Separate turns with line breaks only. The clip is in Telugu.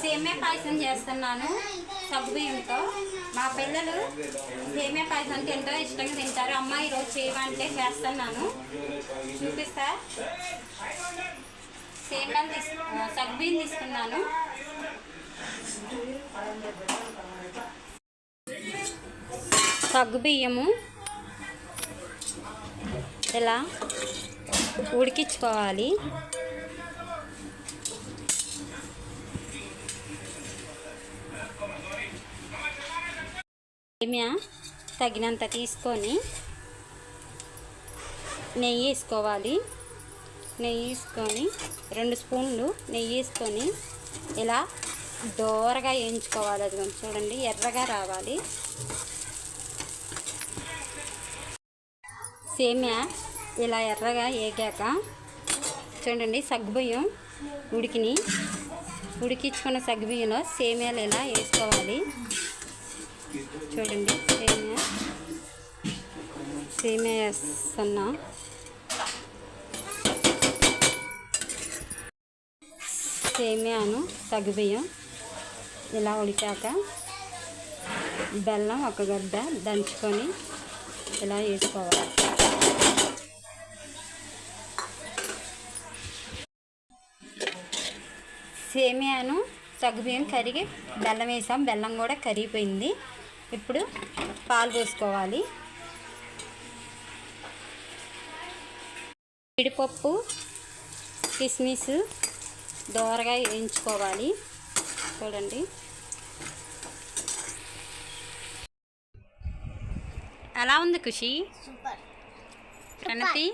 సేమియా పాయసం చేస్తున్నాను సగ్గుబియ్యంతో. మా పిల్లలు సేమియా పాయసం అంటే ఎంతో ఇష్టంగా తింటారు. అమ్మ ఈరోజు చేయమంటే చేస్తున్నాను, చూపిస్తా. సేమియాలు సగ్గుబియ్యం తీసుకున్నాను. సగ్గుబియ్యము ఇలా ఉడికించుకోవాలి. సేమియా తగినంత తీసుకొని నెయ్యి వేసుకోవాలి. నెయ్యి వేసుకొని 2 స్పూన్లు నెయ్యి వేసుకొని ఇలా దోరగా వేయించుకోవాలి. అది కొంచెం చూడండి, ఎర్రగా రావాలి. సేమియా ఇలా ఎర్రగా వేగాక చూడండి, సగ్గుబియ్యం ఉడికించుకున్న సగ్గుబియ్యంలో సేమియాలు ఇలా వేసుకోవాలి. చూడండి, సేమియా వేస్తున్నా. సేమియాను సగ్గుబియ్యం ఇలా ఉడికాక బెల్లం 1 గడ్డ దంచుకొని ఇలా వేసుకోవాలి. సేమియాను సగ్గుబియ్యం కరిగి బెల్లం వేసాం, బెల్లం కూడా కరిగిపోయింది. ఇప్పుడు పాలు పోసుకోవాలి. జీడిపప్పు కిస్మిస్ దోరగా వేయించుకోవాలి. చూడండి, ఎలా ఉంది ఖుషి?
సూపర్.
ప్రణతి